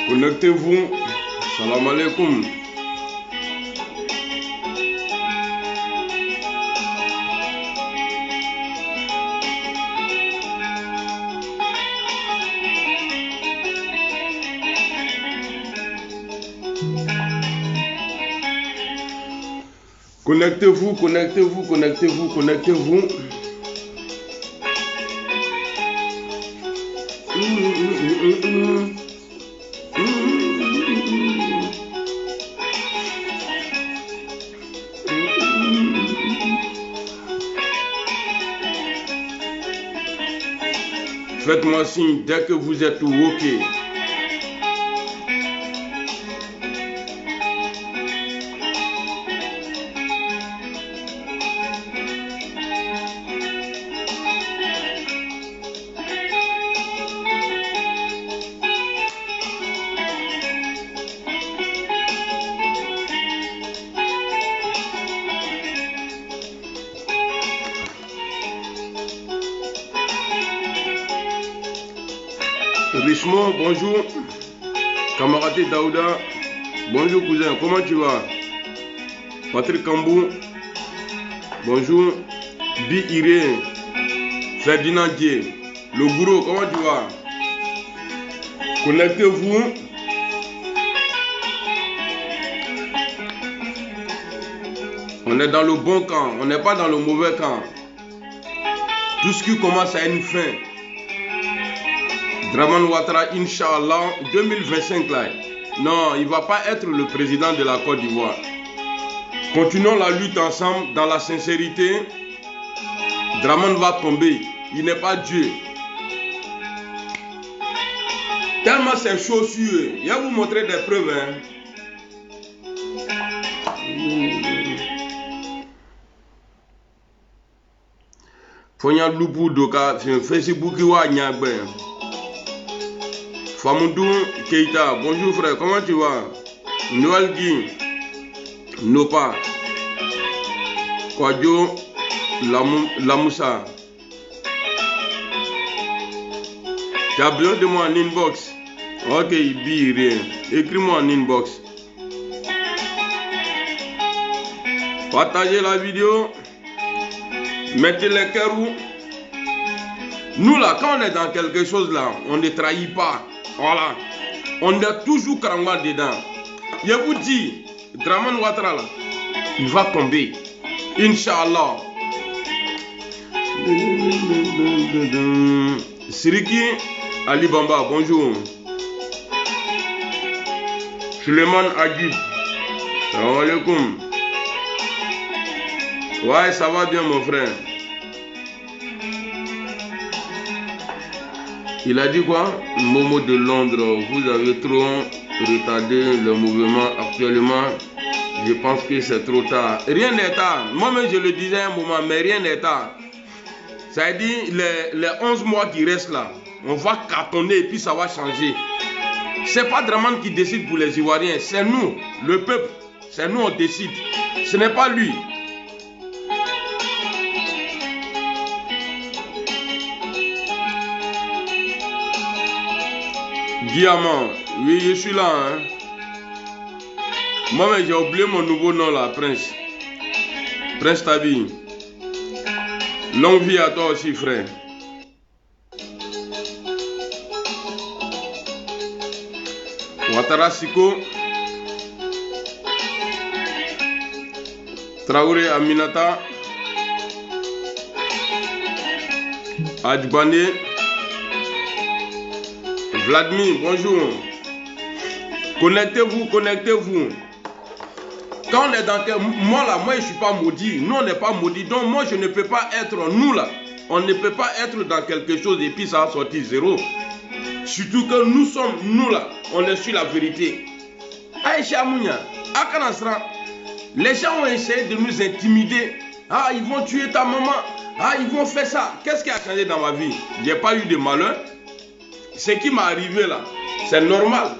Connectez-vous. Salam alaikum. Connectez-vous, connectez-vous, connectez-vous, connectez-vous. Faites-moi signe dès que vous êtes OK. Richemont, bonjour. Camarade Daouda, bonjour cousin, comment tu vas? Patrick Kambou, bonjour. Bi Iré, Ferdinand Dié, le gourou, comment tu vas? Connectez-vous. On est dans le bon camp, on n'est pas dans le mauvais camp. Tout ce qui commence à une fin. Draman Ouattara, Inch'Allah, 2025 là. Non, il ne va pas être le président de la Côte d'Ivoire. Continuons la lutte ensemble dans la sincérité. Draman va tomber. Il n'est pas Dieu. Tellement c'est chaud sur eux. Je vais vous montrer des preuves. Hein. Fonya Lupu Doka, Facebook wa Nyagbe. Famoudou Keita, bonjour frère, comment tu vas? Noël Guy, Nopa, Kwadjo, Lamoussa. Tu as besoin de moi en inbox? Ok, bien, écris-moi en inbox. Partagez la vidéo. Mettez les cœurs où. Nous là, quand on est dans quelque chose là, on ne trahit pas. Voilà. On est toujours karamba dedans. Je vous dis, Draman Ouattara là, il va tomber. Inch'Allah. Siriki Ali Bamba, bonjour. Suleiman Agib. Salam alaikum. Ouais, ça va bien mon frère. Il a dit quoi? Momo de Londres, vous avez trop retardé le mouvement actuellement. Je pense que c'est trop tard. Rien n'est tard. Moi-même, je le disais un moment, mais rien n'est tard. Ça veut dire les 11 mois qui restent là, on va cartonner et puis ça va changer. C'est pas Draman qui décide pour les Ivoiriens, c'est nous, le peuple. C'est nous, on décide. Ce n'est pas lui. Diamant, oui, je suis là. Hein. Moi, j'ai oublié mon nouveau nom là, Prince. Prince Tabi. Longue vie à toi aussi, frère. Ouattara Siko. Traoré Aminata. Adjbane. Vladimir, bonjour. Connectez-vous, connectez-vous. Quand on est dans... Moi là, moi je ne suis pas maudit. Nous on n'est pas maudit. Donc moi je ne peux pas être... Nous là, on ne peut pas être dans quelque chose et puis ça va sortir zéro. Surtout que nous sommes, nous là, on est sur la vérité. Aïcha Mounia, Akanasra, les gens ont essayé de nous intimider. Ah, ils vont tuer ta maman. Ah, ils vont faire ça. Qu'est-ce qui a changé dans ma vie? Il n'y a pas eu de malheur. Ce qui m'est arrivé là, c'est normal.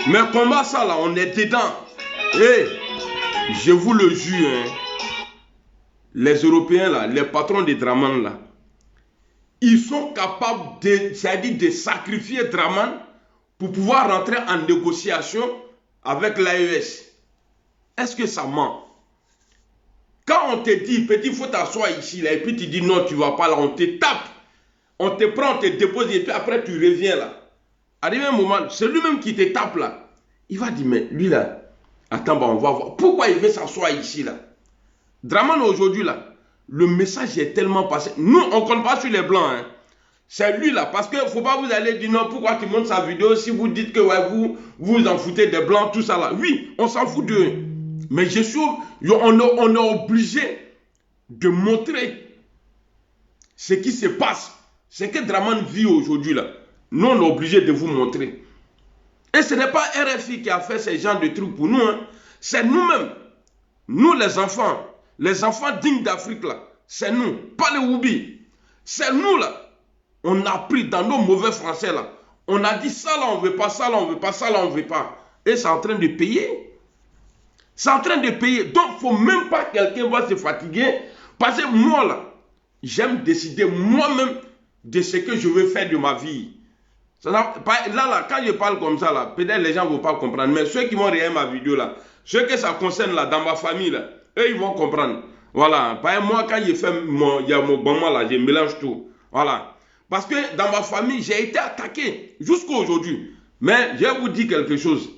Mais comment ça là, on est dedans. Et je vous le jure, hein, les Européens là, les patrons des Draman là, ils sont capables de, c'est-à-dire de sacrifier Draman pour pouvoir rentrer en négociation avec l'AES. Est-ce que ça ment? Quand on te dit, petit, il faut t'asseoir ici, là, et puis tu dis non, tu ne vas pas là, on te tape. On te prend, on te dépose, et puis après tu reviens là. Arrivé un moment, c'est lui-même qui te tape là. Il va dire, mais lui là, attends, bah, on va voir. Pourquoi il veut s'asseoir ici là? Dramane aujourd'hui là, le message est tellement passé. Nous, on ne compte pas sur les blancs. Hein. C'est lui là, parce qu'il ne faut pas vous aller dire non, pourquoi tu montes sa vidéo si vous dites que ouais, vous en foutez des blancs, tout ça là. Oui, on s'en fout d'eux. Mais je suis, on est obligé de montrer ce qui se passe. Ce que Dramane vit aujourd'hui là. Nous, on est obligé de vous montrer. Et ce n'est pas RFI qui a fait ce genre de trucs pour nous. Hein. C'est nous-mêmes. Nous, les enfants dignes d'Afrique là. C'est nous, pas les Woubi. C'est nous là. On a pris dans nos mauvais français là. On a dit ça là, on ne veut pas, ça là, on ne veut pas, ça là, on ne veut pas. Et c'est en train de payer. C'est en train de payer. Donc, il ne faut même pas que quelqu'un va se fatiguer. Parce que moi là, j'aime décider moi-même de ce que je veux faire de ma vie. Là, quand je parle comme ça, là, peut-être les gens ne vont pas comprendre. Mais ceux qui vont regarder ma vidéo là, ceux que ça concerne là, dans ma famille là, eux, ils vont comprendre. Voilà. Par exemple, moi, quand il y a mon bon là, je mélange tout. Voilà. Parce que dans ma famille, j'ai été attaqué jusqu'à aujourd'hui. Mais je vais vous dire quelque chose.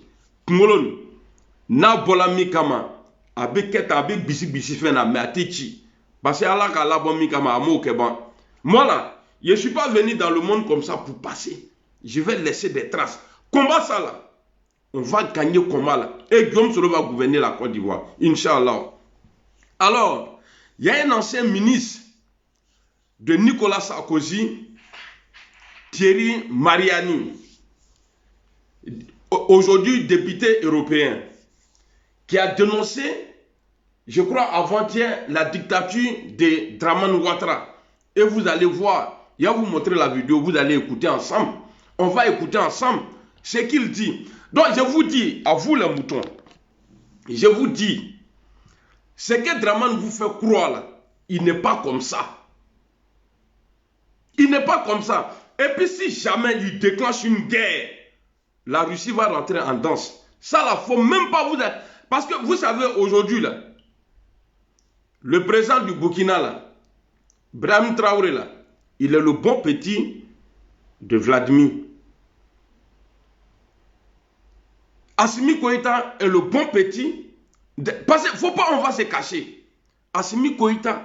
Kumolon, na bolami kama, avec keta, avec bisi fena, mais atichi. Parce que Allah ka la bomi kama, amo keban. Moi là, je ne suis pas venu dans le monde comme ça pour passer. Je vais laisser des traces. Combat ça là. On va gagner combat là. Et Guillaume Soro va gouverner la Côte d'Ivoire. Inch'Allah. Alors, il y a un ancien ministre de Nicolas Sarkozy, Thierry Mariani, aujourd'hui député européen, qui a dénoncé, je crois avant-hier, la dictature de Dramane Ouattara. Et vous allez voir, il va vous montrer la vidéo, vous allez écouter ensemble. On va écouter ensemble ce qu'il dit. Donc je vous dis, à vous les moutons, je vous dis, ce que Dramane vous fait croire là, il n'est pas comme ça. Il n'est pas comme ça. Et puis si jamais il déclenche une guerre, la Russie va rentrer en danse. Ça là, faut même pas vous... Parce que vous savez aujourd'hui là, le président du Burkina là, Brahim Traoré là, il est le bon petit de Vladimir. Assimi Koïta est le bon petit. Parce qu'il ne faut pas, on va se cacher. Assimi Koïta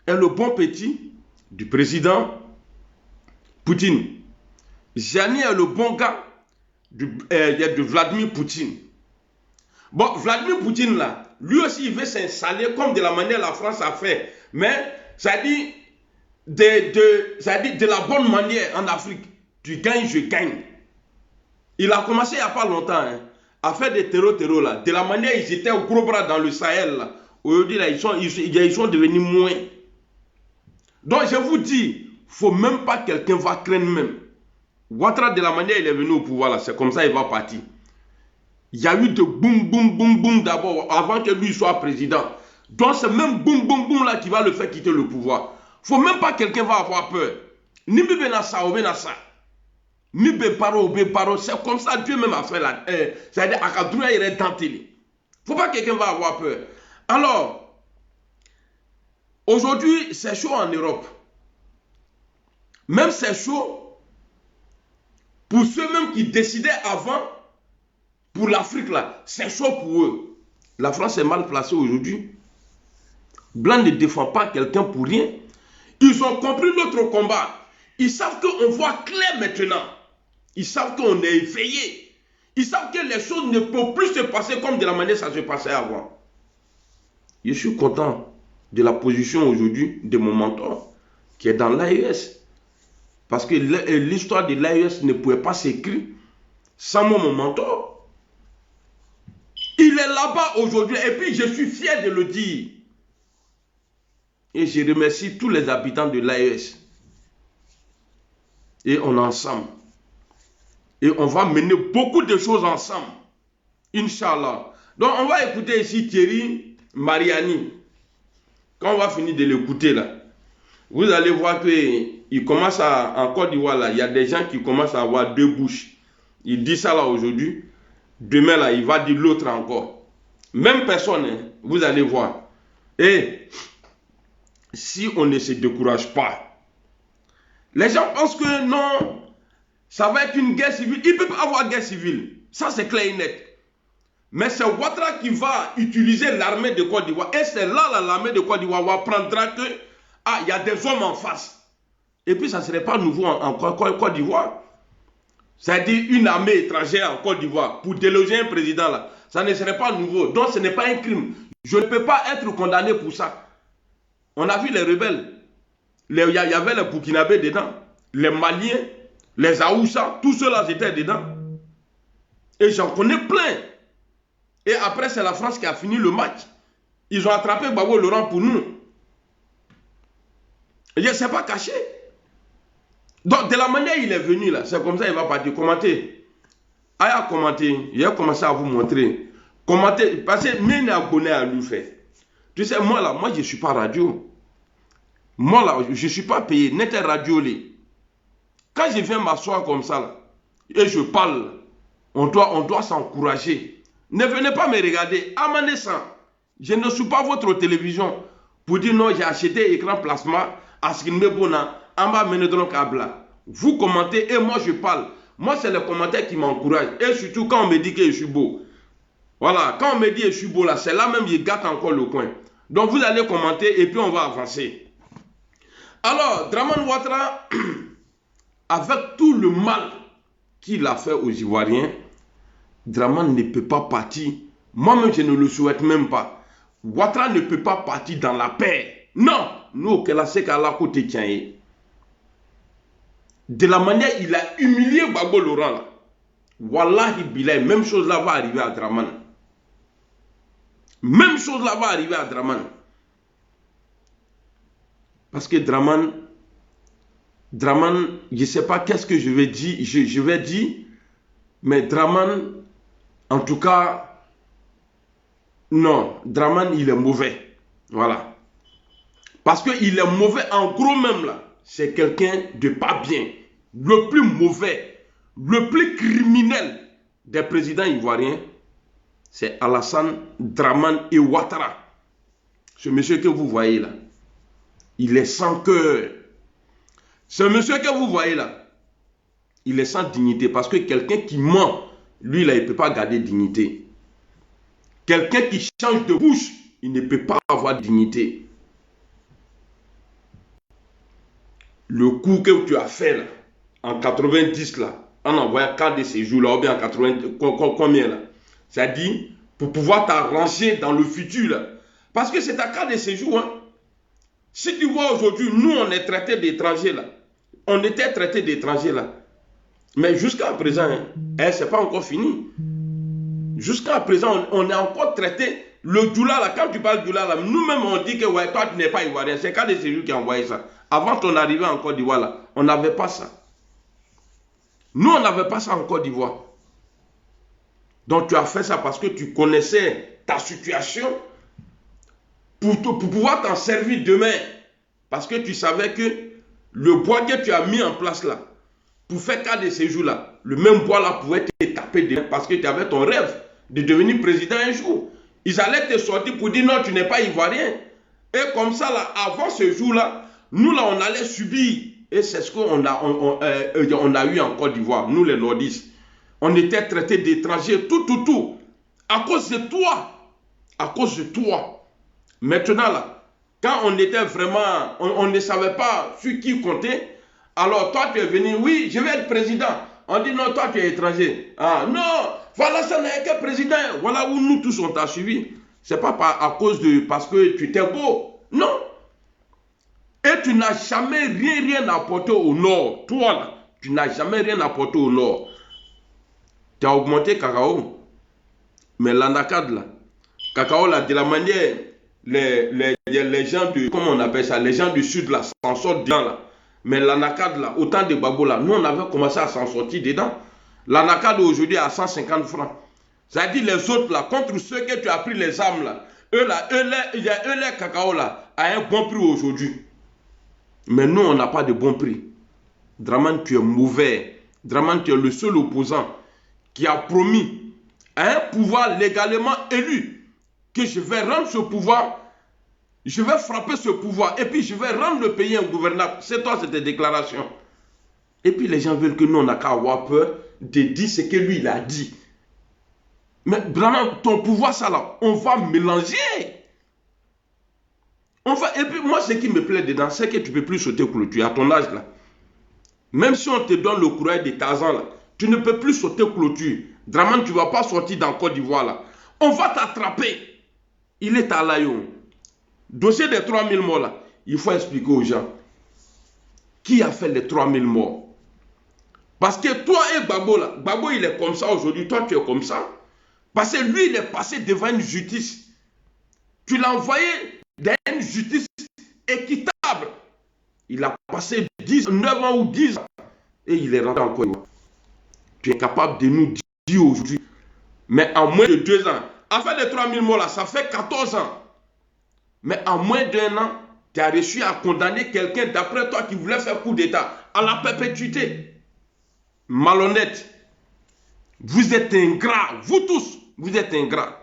est le bon petit du président Poutine. Jani est le bon gars de Vladimir Poutine. Bon, Vladimir Poutine là, lui aussi il veut s'installer comme de la manière la France a fait. Mais ça dit de la bonne manière en Afrique. Tu gagnes, je gagne. Il a commencé il n'y a pas longtemps hein, à faire des terreaux là. De la manière ils étaient au gros bras dans le Sahel là. Aujourd'hui là, ils sont devenus moins. Donc je vous dis, il ne faut même pas quelqu'un va craindre même. Ouattara de la manière il est venu au pouvoir là, c'est comme ça il va partir. Il y a eu de boum d'abord avant que lui soit président. Donc c'est même boum là qui va le faire quitter le pouvoir. Il ne faut même pas quelqu'un va avoir peur. Ni benassa ou benassa. Ni beparo ou beparo. C'est comme ça Dieu même a fait la... C'est-à-dire Akadouya il est dentelé. Il ne faut pas quelqu'un va avoir peur. Alors, aujourd'hui c'est chaud en Europe. Même c'est chaud pour ceux-mêmes qui décidaient avant. Pour l'Afrique, là, c'est chaud pour eux. La France est mal placée aujourd'hui. Blanc ne défend pas quelqu'un pour rien. Ils ont compris notre combat. Ils savent qu'on voit clair maintenant. Ils savent qu'on est éveillé. Ils savent que les choses ne peuvent plus se passer comme de la manière que ça se passait avant. Je suis content de la position aujourd'hui de mon mentor qui est dans l'AES. Parce que l'histoire de l'AES ne pouvait pas s'écrire sans mon mentor. Il est là-bas aujourd'hui et puis je suis fier de le dire. Et je remercie tous les habitants de l'AES. Et on est ensemble. Et on va mener beaucoup de choses ensemble. Inch'Allah. Donc on va écouter ici Thierry Mariani. Quand on va finir de l'écouter là, vous allez voir qu'il commence à, en Côte d'Ivoire là, il y a des gens qui commencent à avoir deux bouches. Il dit ça là aujourd'hui. Demain là, il va dire l'autre encore. Même personne, hein, vous allez voir. Et si on ne se décourage pas, les gens pensent que non, ça va être une guerre civile. Il ne peut pas avoir guerre civile. Ça, c'est clair et net. Mais c'est Ouattara qui va utiliser l'armée de Côte d'Ivoire. Et c'est là, l'armée de Côte d'Ivoire va prendre que, ah, il y a des hommes en face. Et puis, ça ne serait pas nouveau en Côte d'Ivoire. C'est-à-dire une armée étrangère en Côte d'Ivoire pour déloger un président là. Ça ne serait pas nouveau. Donc, ce n'est pas un crime. Je ne peux pas être condamné pour ça. On a vu les rebelles. Il y avait les Burkinabés dedans. Les Maliens, les Aoussa, tous ceux-là étaient dedans. Et j'en connais plein. Et après, c'est la France qui a fini le match. Ils ont attrapé Gbagbo Laurent pour nous. Et je ne sais pas caché. Donc, de la manière il est venu là, c'est comme ça il va partir. Commenter. Aïe à commenter. Il a commencé à vous montrer. Commenter. Parce que même abonné à lui fait. Tu sais, moi là, je ne suis pas radio. Moi là, je ne suis pas payé. N'était radio là. Quand je viens m'asseoir comme ça là, et je parle, on doit s'encourager. Ne venez pas me regarder. À ma naissance, je ne suis pas votre télévision pour dire non, j'ai acheté écran plasma, à ce qu'il me bonne, en bas, mener dans le câble. Vous commentez et moi je parle. Moi, c'est le commentaire qui m'encourage. Et surtout quand on me dit que je suis beau. Voilà, quand on me dit que je suis beau là, c'est là même, il gâte encore le coin. Donc vous allez commenter et puis on va avancer. Alors, Dramane Ouattara, avec tout le mal qu'il a fait aux Ivoiriens, Dramane ne peut pas partir. Moi-même, je ne le souhaite même pas. Ouattara ne peut pas partir dans la paix. Non, nous, que la sec à la côté tient. De la manière il a humilié Gbagbo Laurent là. Wallahi Bilay, même chose là va arriver à Dramane. Même chose là va arriver à Dramane. Parce que Dramane, je ne sais pas qu'est-ce que je vais dire, je vais dire, mais Dramane, en tout cas, non, Dramane, il est mauvais. Voilà. Parce qu'il est mauvais, en gros même là, c'est quelqu'un de pas bien. Le plus mauvais, le plus criminel des présidents ivoiriens, c'est Alassane Dramane et Ouattara. Ce monsieur que vous voyez là, il est sans cœur. Ce monsieur que vous voyez là, il est sans dignité. Parce que quelqu'un qui ment, lui là, il ne peut pas garder dignité. Quelqu'un qui change de bouche, il ne peut pas avoir dignité. Le coup que tu as fait là, en 90 là, en envoyant 4 de ces jours là, ou bien en 80, combien là? C'est-à-dire, pour pouvoir t'arranger dans le futur là. Parce que c'est ta carte de séjour. Hein. Si tu vois aujourd'hui, nous on est traités d'étrangers là. On était traités d'étrangers là. Mais jusqu'à présent, hein, c'est pas encore fini. Jusqu'à présent, on est encore traité. Le doula là, quand tu parles doula là, nous-mêmes on dit que ouais, toi tu n'es pas ivoirien. C'est carte de séjour qui a envoyé ça. Avant ton arrivée en Côte d'Ivoire là, on n'avait pas ça. Nous on n'avait pas ça en Côte d'Ivoire. Donc tu as fait ça parce que tu connaissais ta situation pour pouvoir t'en servir demain. Parce que tu savais que le bois que tu as mis en place là, pour faire cas de séjour là, le même bois là pouvait te taper demain parce que tu avais ton rêve de devenir président un jour. Ils allaient te sortir pour dire non, tu n'es pas ivoirien. Et comme ça là, avant ce jour là, nous là on allait subir. Et c'est ce qu'on a, on a eu en Côte d'Ivoire, nous les nordistes. On était traités d'étrangers, tout. À cause de toi. À cause de toi. Maintenant là, quand on était vraiment, on ne savait pas sur qui compter, alors toi tu es venu, oui, je vais être président. On dit non, toi tu es étranger. Ah non, voilà, ça n'est que président. Voilà où nous tous on t'a suivi. C'est pas à cause de, parce que tu étais beau. Non. Et tu n'as jamais rien apporté au nord. Toi là, tu n'as jamais rien apporté au nord. Tu as augmenté cacao. Mais l'anacade là, cacao là, de la manière, les gens du, comment on appelle ça, les gens du sud là, s'en sortent dedans là. Mais l'anacade là, autant de Gbagbo là, nous on avait commencé à s'en sortir dedans. L'anacade aujourd'hui à 150 francs. C'est-à-dire les autres là, contre ceux que tu as pris les armes là, eux les cacao là, à un bon prix aujourd'hui. Mais nous on n'a pas de bon prix. Dramane, tu es mauvais. Dramane, tu es le seul opposant qui a promis à un pouvoir légalement élu que je vais rendre ce pouvoir, je vais frapper ce pouvoir et puis je vais rendre le pays ingouvernable. C'est toi cette déclaration. Et puis les gens veulent que nous, on n'a qu'à avoir peur de dire ce que lui, il a dit. Mais vraiment, ton pouvoir, ça là, on va mélanger. Et puis moi, ce qui me plaît dedans, c'est que tu ne peux plus sauter clôture à ton âge là. Même si on te donne le courage de Tarzan là, tu ne peux plus sauter clôture. Draman, tu ne vas pas sortir dans Côte d'Ivoire là. On va t'attraper. Il est à l'Aïon. Dossier des 3000 morts là, il faut expliquer aux gens. Qui a fait les 3000 morts? Parce que toi et Gbagbo là, Gbagbo il est comme ça aujourd'hui, toi tu es comme ça. Parce que lui il est passé devant une justice. Tu l'as envoyé dans une justice équitable. Il a passé 9 ans ou 10 ans. Et il est rentré en Côte d'Ivoire. Tu es capable de nous dire aujourd'hui. Mais en moins de 2 ans. Afin les 3000 morts là, ça fait 14 ans. Mais en moins d'1 an, tu as réussi à condamner quelqu'un d'après toi qui voulait faire coup d'État à la perpétuité. Malhonnête. Vous êtes ingrats. Vous tous, vous êtes ingrats.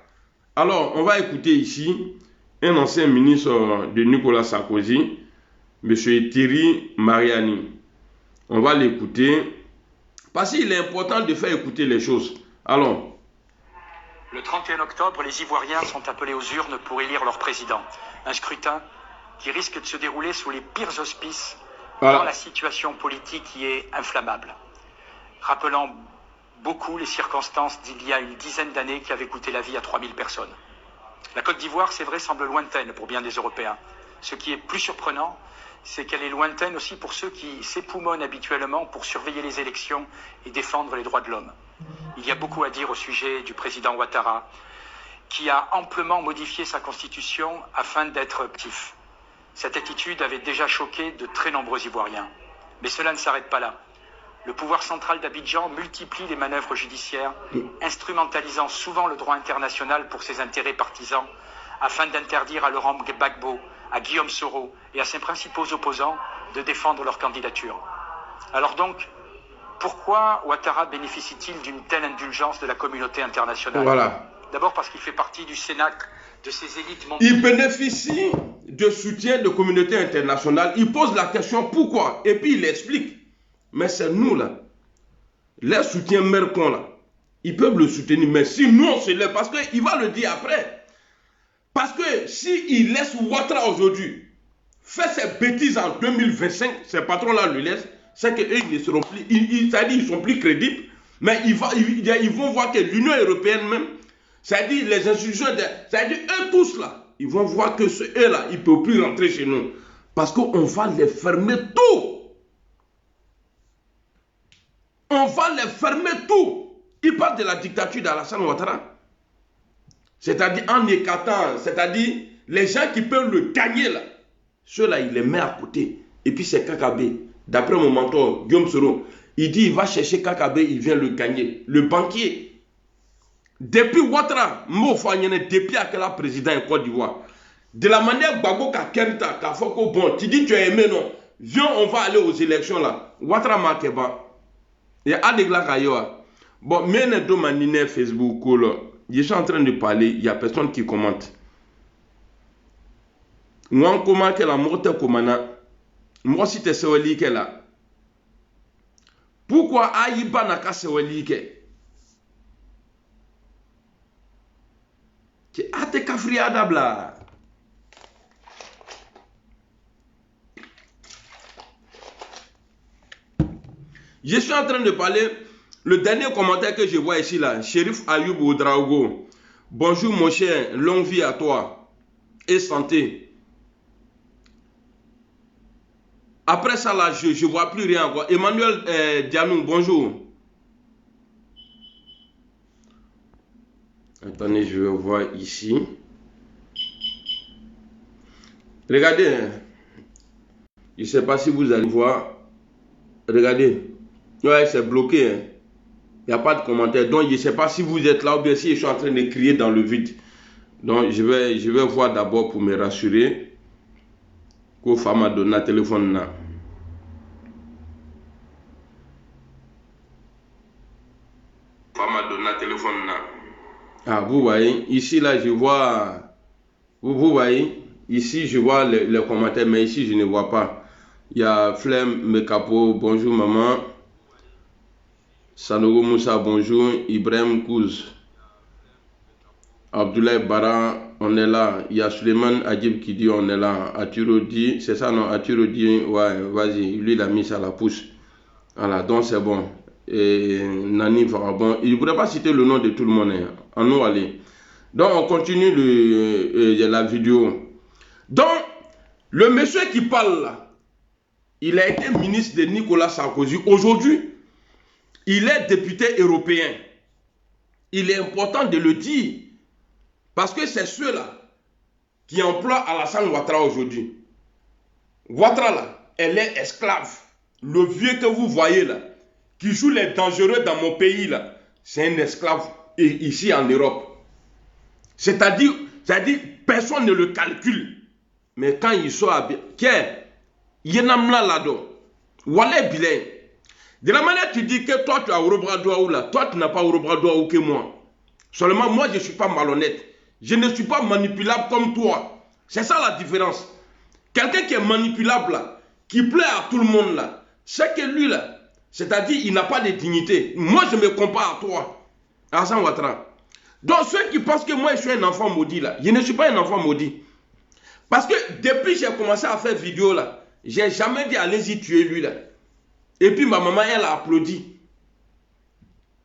Alors, on va écouter ici un ancien ministre de Nicolas Sarkozy, M. Thierry Mariani. On va l'écouter parce qu'il est important de faire écouter les choses. Allons. Le 31 octobre, les Ivoiriens sont appelés aux urnes pour élire leur président. Un scrutin qui risque de se dérouler sous les pires auspices dans la situation politique qui est inflammable. Rappelant beaucoup les circonstances d'il y a une dizaine d'années qui avaient coûté la vie à 3000 personnes. La Côte d'Ivoire, c'est vrai, semble lointaine pour bien des Européens. Ce qui est plus surprenant, c'est qu'elle est lointaine aussi pour ceux qui s'époumonnent habituellement pour surveiller les élections et défendre les droits de l'homme. Il y a beaucoup à dire au sujet du président Ouattara, qui a amplement modifié sa constitution afin d'être actif. Cette attitude avait déjà choqué de très nombreux Ivoiriens. Mais cela ne s'arrête pas là. Le pouvoir central d'Abidjan multiplie les manœuvres judiciaires, instrumentalisant souvent le droit international pour ses intérêts partisans, afin d'interdire à Laurent Gbagbo, à Guillaume Soro et à ses principaux opposants de défendre leur candidature. Alors donc, pourquoi Ouattara bénéficie-t-il d'une telle indulgence de la communauté internationale? Voilà. D'abord parce qu'il fait partie du cénacle de ces élites mondiales. Il bénéficie de soutien de la communauté internationale. Il pose la question pourquoi et puis il explique. Mais c'est nous là, les soutiens mercons là, ils peuvent le soutenir. Mais si nous on se lève, parce qu'il va le dire après. Parce que s'il laisse Ouattara aujourd'hui faire ses bêtises en 2025, ces patrons-là le laissent, c'est qu'eux ils ne seront plus, c'est-à-dire ils sont plus crédibles, mais ils vont voir que l'Union européenne même, c'est-à-dire les institutions, c'est-à-dire eux tous là, ils vont voir que eux là, ils ne peuvent plus rentrer chez nous. Parce qu'on va les fermer tout. On va les fermer tout. Ils parlent de la dictature d'Alassane Ouattara. C'est-à-dire en écartant, c'est-à-dire les gens qui peuvent le gagner là, ceux-là, il les met à côté. Et puis c'est Kakabe. D'après mon mentor, Guillaume Soro, il dit il va chercher Kakabe, il vient le gagner. Le banquier. Depuis Ouattara, depuis à quel président en Côte d'Ivoire. De la manière Gbagbo Kakerita, Kafoko, bon, tu dis tu as aimé, non? Viens, on va aller aux élections là. Ouattara Makeba. Et Adegla Kayoa. Bon, mais ne demandez Facebook, je suis en train de parler, il n'y a personne qui commente. Moi, comment que la mort est comme moi, si tu es sewali que là. Pourquoi Aïba n'a qu'à sewali que? Tu as tes cafriadabla. Je suis en train de parler. Le dernier commentaire que je vois ici là, Shérif Ayoub Oudraogo. Bonjour mon cher, longue vie à toi et santé. Après ça là, je ne vois plus rien. Emmanuel Dianou, bonjour. Attendez, je vais voir ici. Regardez. Je ne sais pas si vous allez voir. Regardez. Ouais, c'est bloqué. Hein. Il n'y a pas de commentaire. Donc, je ne sais pas si vous êtes là ou bien si je suis en train de crier dans le vide. Donc, je vais voir d'abord pour me rassurer. Qu'au femme a donné un téléphone là. Femme a donner un téléphone. Ah, vous voyez, ici, là, je vois... Vous voyez, ici, je vois les commentaires, mais ici, je ne vois pas. Il y a Flemme Mekapo, bonjour maman. Sanogo Moussa, bonjour. Ibrahim Kouz. Abdoulaye Bara, on est là. Il y a Suleiman Adjib qui dit on est là. Aturo dit, c'est ça non? Aturo dit, ouais, vas-y. Lui, il a mis ça à la pousse. Voilà, donc c'est bon. Et Nani Farabon, il ne voudrait pas citer le nom de tout le monde. Hein. En nous aller. Donc, on continue la vidéo. Donc, le monsieur qui parle là, il a été ministre de Nicolas Sarkozy. Aujourd'hui, il est député européen. Il est important de le dire. Parce que c'est ceux-là qui emploient Alassane Ouattara aujourd'hui. Ouattara là, elle est esclave. Le vieux que vous voyez là, qui joue les dangereux dans mon pays là, c'est un esclave ici en Europe. C'est-à-dire, personne ne le calcule. Mais quand il sort à bien, il y a un là-dedans. Wallah bilen. De la manière tu dis que toi tu as au bras droit ou là, toi tu n'as pas au bras droit ou que moi. Seulement moi je ne suis pas malhonnête. Je ne suis pas manipulable comme toi. C'est ça la différence. Quelqu'un qui est manipulable là, qui plaît à tout le monde là, c'est que lui là, c'est-à-dire il n'a pas de dignité. Moi je me compare à toi, Alassane Ouattara. Donc ceux qui pensent que moi je suis un enfant maudit là, je ne suis pas un enfant maudit. Parce que depuis que j'ai commencé à faire vidéo là, j'ai jamais dit allez-y tuer lui là. Et puis ma maman elle a applaudi.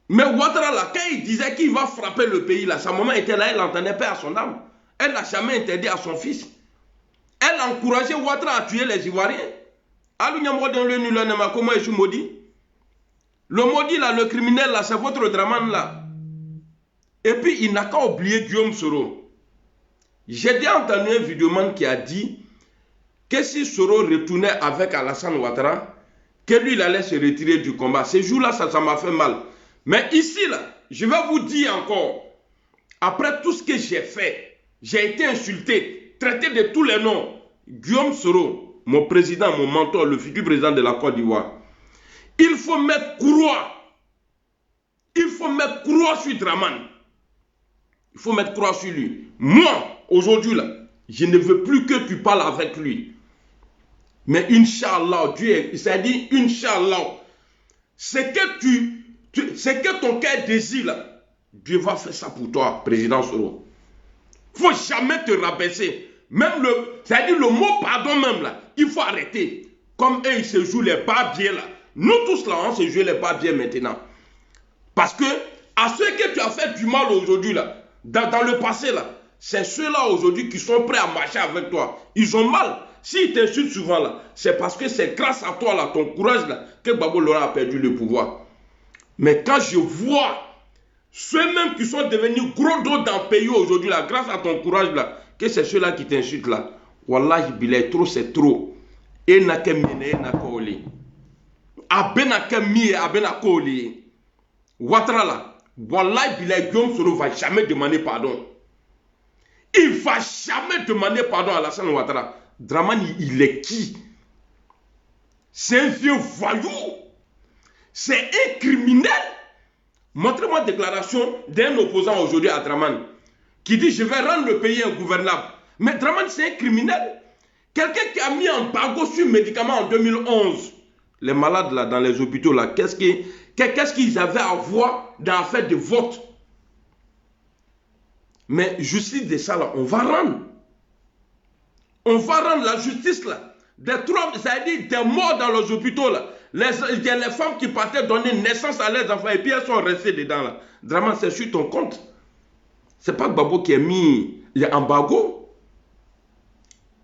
Mais Ouattara là, quand il disait qu'il va frapper le pays là, sa maman était là, elle n'entendait pas à son âme. Elle n'a jamais interdit à son fils. Elle a encouragé Ouattara à tuer les Ivoiriens. Comment je suis maudit? Le maudit là, le criminel là, c'est votre Dramane là. Et puis il n'a qu'à oublier Guillaume Soro. J'ai déjà entendu un vidéoman qui a dit que si Soro retournait avec Alassane Ouattara, que lui il allait se retirer du combat. Ce jour-là, ça m'a fait mal. Mais ici, là, je vais vous dire encore, après tout ce que j'ai fait, j'ai été insulté, traité de tous les noms. Guillaume Soro, mon président, mon mentor, le futur président de la Côte d'Ivoire, il faut mettre croix. Il faut mettre croix sur Dramane. Il faut mettre croix sur lui. Moi, aujourd'hui, là, je ne veux plus que tu parles avec lui. Mais Inch'Allah, Dieu, ça dit Inch'Allah, c'est que ton cœur désire, là, Dieu va faire ça pour toi, président Soro. Il ne faut jamais te rabaisser. Même c'est-à-dire le mot pardon même là, il faut arrêter. Comme eux, ils se jouent les barbiers là. Nous tous là, on se joue les barbiers maintenant. Parce que à ceux que tu as fait du mal aujourd'hui là, dans le passé là, c'est ceux-là aujourd'hui qui sont prêts à marcher avec toi. Ils ont mal. S'ils t'insultent souvent là, c'est parce que c'est grâce à toi là, ton courage là, que Gbagbo Laurent a perdu le pouvoir. Mais quand je vois ceux-mêmes qui sont devenus gros dos dans le pays aujourd'hui là, grâce à ton courage là, que c'est ceux-là qui t'insultent là, Wallahi bilay, trop c'est trop. Et n'a qu'à mine, et n'a qu'à oli. Abena qu'à mie, abena qu'à oli. Ouattara là, Wallahi bilay, Guillaume Soro va jamais demander pardon. Il ne va jamais demander pardon à Alassane Ouattara. Dramane, il est qui? C'est un vieux voyou. C'est un criminel. Montrez-moi une déclaration d'un opposant aujourd'hui à Dramane qui dit je vais rendre le pays ingouvernable. Mais Dramane, c'est un criminel. Quelqu'un qui a mis un embargo sur médicaments en 2011. Les malades là, dans les hôpitaux, là, qu'est-ce qu'ils avaient à voir dans l'affaire de vote? Mais justice de ça, là, on va rendre. On va rendre la justice là. C'est-à-dire des morts dans les hôpitaux là. Les femmes qui partaient donner naissance à leurs enfants et puis elles sont restées dedans là. Dramane, c'est sur ton compte. C'est pas Gbagbo qui a mis l'embargo.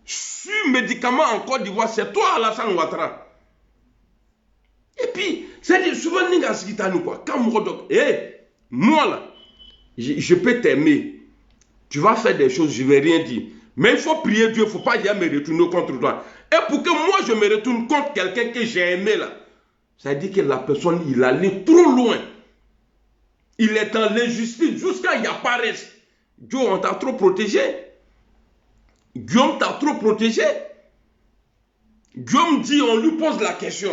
Sur médicaments en Côte d'Ivoire, c'est toi Alassane Ouattara. Et puis, c'est souvent quoi. Quand moi là, je peux t'aimer. Tu vas faire des choses, je ne vais rien dire. Mais il faut prier Dieu, il ne faut pas jamais me retourner contre toi. Et pour que moi je me retourne contre quelqu'un que j'ai aimé là, ça dit que la personne, il allait trop loin. Il est dans l'injustice jusqu'à y apparaître. Dieu, on t'a trop protégé. Guillaume t'a trop protégé. Guillaume dit, on lui pose la question.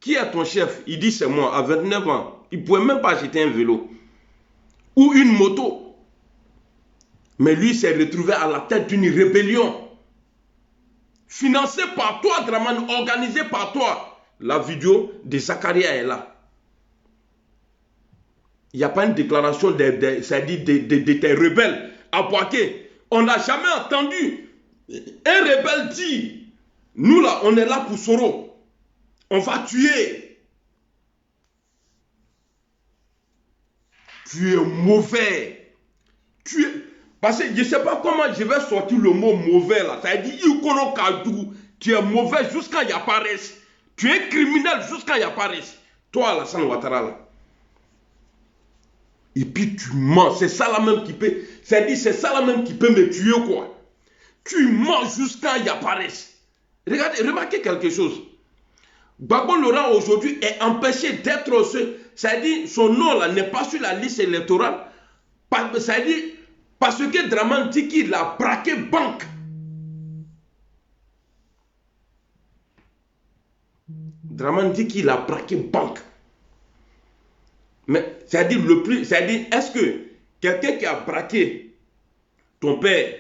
Qui est ton chef? Il dit c'est moi, à 29 ans, Il ne pouvait même pas acheter un vélo. Ou une moto. Mais lui s'est retrouvé à la tête d'une rébellion. Financée par toi, Dramane, organisée par toi. La vidéo de Zakaria est là. Il n'y a pas une déclaration des rebelles à Bouaké. On n'a jamais entendu un rebelle dire, nous là, on est là pour Soro. On va tuer. Tu es mauvais. Parce que je ne sais pas comment je vais sortir le mot mauvais là. Ça veut dire, tu es mauvais jusqu'à Yapares. Tu es criminel jusqu'à Yapares. Toi, Alassane Ouattara là. Et puis tu mens, c'est ça là même qui peut, c'est ça là même qui peut me tuer quoi. Tu mens jusqu'à Yapares. Regardez, remarquez quelque chose. Gbagbo Laurent aujourd'hui est empêché d'être c'est-à-dire son nom là n'est pas sur la liste électorale. C'est-à-dire parce que Dramane dit qu'il a braqué banque. Dramane dit qu'il a braqué banque. Mais c'est-à-dire est-ce que quelqu'un qui a braqué ton père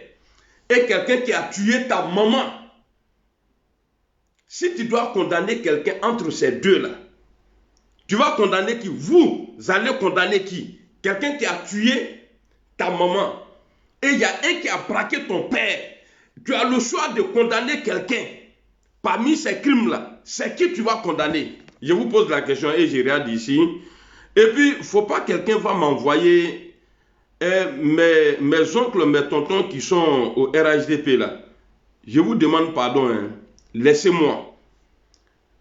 et quelqu'un qui a tué ta maman, si tu dois condamner quelqu'un entre ces deux-là, tu vas condamner qui? Vous allez condamner qui? Quelqu'un qui a tué ta maman et il y a un qui a braqué ton père. Tu as le choix de condamner quelqu'un. Parmi ces crimes-là, c'est qui tu vas condamner? Je vous pose la question et je regarde ici. Et puis, il ne faut pas que quelqu'un va m'envoyer mes oncles, mes tontons qui sont au RHDP là. Je vous demande pardon, hein. Laissez-moi.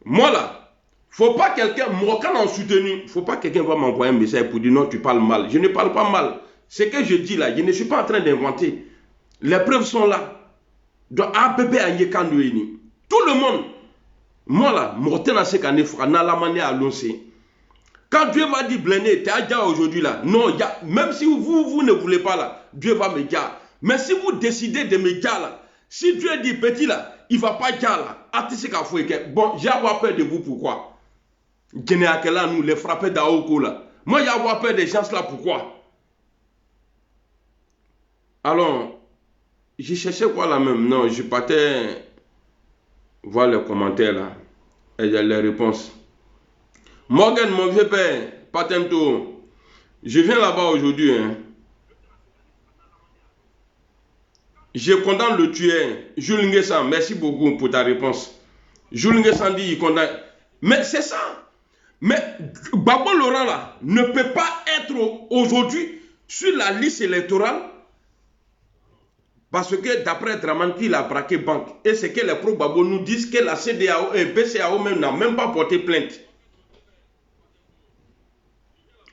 Moi là, il ne faut pas quelqu'un, moi quand on soutenu, il ne faut pas quelqu'un va m'envoyer un message pour dire non, tu parles mal. Je ne parle pas mal. Ce que je dis là, je ne suis pas en train d'inventer. Les preuves sont là. Donc, APP à Yekanouni. Tout le monde. Moi là, Morten à Sekane Fra, Nalamane à Lonsé. Quand Dieu va dire blindé, tu as déjà aujourd'hui là. Non, même si vous ne voulez pas là, Dieu va me dire. Mais si vous décidez de me dire là, si Dieu dit petit là, il ne va pas dire là. Bon, j'ai avoir peur de vous, pourquoi? Nous, les frappés d'Aoko là. Moi, j'ai avoir peur des gens là, pourquoi? Alors, je cherchais quoi là même? Non, je partais voir les commentaires là. Et il y a les réponses. Morgan, mon vieux père, Patento, je viens là-bas aujourd'hui. Hein. Je condamne le tueur, Jules Nguessan. Merci beaucoup pour ta réponse. Jules Nguessan dit il condamne. Mais c'est ça. Mais Gbagbo Laurent là ne peut pas être aujourd'hui sur la liste électorale parce que d'après Dramane, il a braqué banque. Et c'est que les pro-Gbagbo nous disent que la CEDEAO et BCEAO même n'a même pas porté plainte.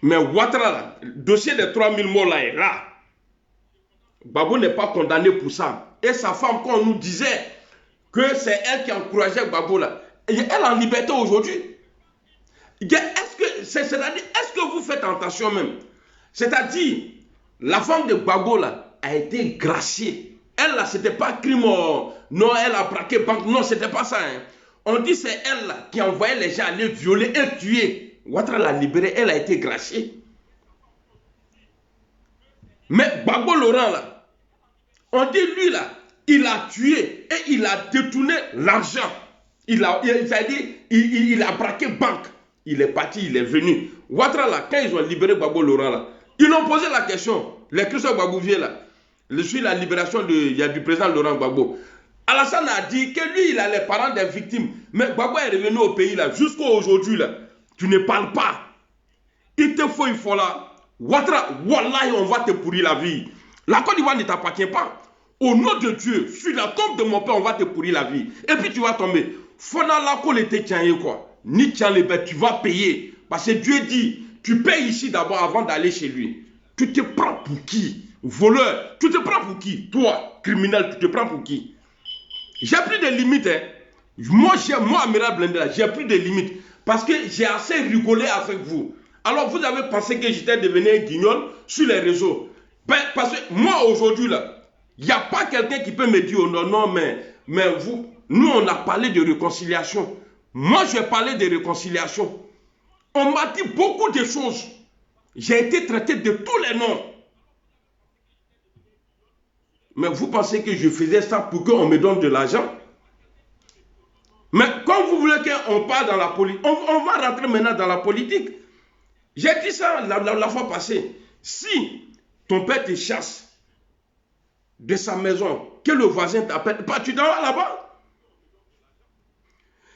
Mais Ouattara, le dossier des 3000 morts là est là. Gbagbo n'est pas condamné pour ça. Et sa femme, quand on nous disait que c'est elle qui encourageait Gbagbo là, elle est en liberté aujourd'hui. Est-ce que vous faites attention même? C'est-à-dire, la femme de Gbagbo là a été graciée. Elle là, c'était pas crime. Non, elle a braqué banque. Non, c'était pas ça. Hein. On dit c'est elle là qui envoyait les gens aller violer et tuer. Ouattara l'a libérée, elle a été graciée. Mais Gbagbo Laurent là, on dit lui là, il a tué et il a détourné l'argent. Il a braqué banque. Il est parti, il est venu. Ouattara là, quand ils ont libéré Gbagbo Laurent là, ils ont posé la question. Les Christophe Gbagbo là, sur la libération du président Laurent Gbagbo. Alassane a dit que lui, il a les parents des victimes. Mais Gbagbo est revenu au pays là, jusqu'à aujourd'hui là. Tu ne parles pas. Il te faut, il faut là. Ouattara, wallahi, on va te pourrir la vie. La Côte d'Ivoire ne t'appartient pas. Au nom de Dieu, sur la tombe de mon père, on va te pourrir la vie. Et puis tu vas tomber. Fona la colle était tiens quoi. Ni tiens les bêtes, tu vas payer. Parce que Dieu dit, tu payes ici d'abord avant d'aller chez lui. Tu te prends pour qui? Voleur. Tu te prends pour qui? Toi, criminel, tu te prends pour qui? J'ai plus de limites. Hein. Moi, Amiral Blindé, j'ai plus de limites. Parce que j'ai assez rigolé avec vous. Alors, vous avez pensé que j'étais devenu un guignol sur les réseaux. Ben, parce que moi, aujourd'hui, là, il n'y a pas quelqu'un qui peut me dire, oh, non, mais vous, nous, on a parlé de réconciliation. Moi, je vais parler de réconciliation. On m'a dit beaucoup de choses. J'ai été traité de tous les noms. Mais vous pensez que je faisais ça pour qu'on me donne de l'argent? Mais quand vous voulez qu'on parle dans la politique, on va rentrer maintenant dans la politique. J'ai dit ça la fois passée. Si ton père te chasse de sa maison, que le voisin t'appelle, tu t'en vas là-bas.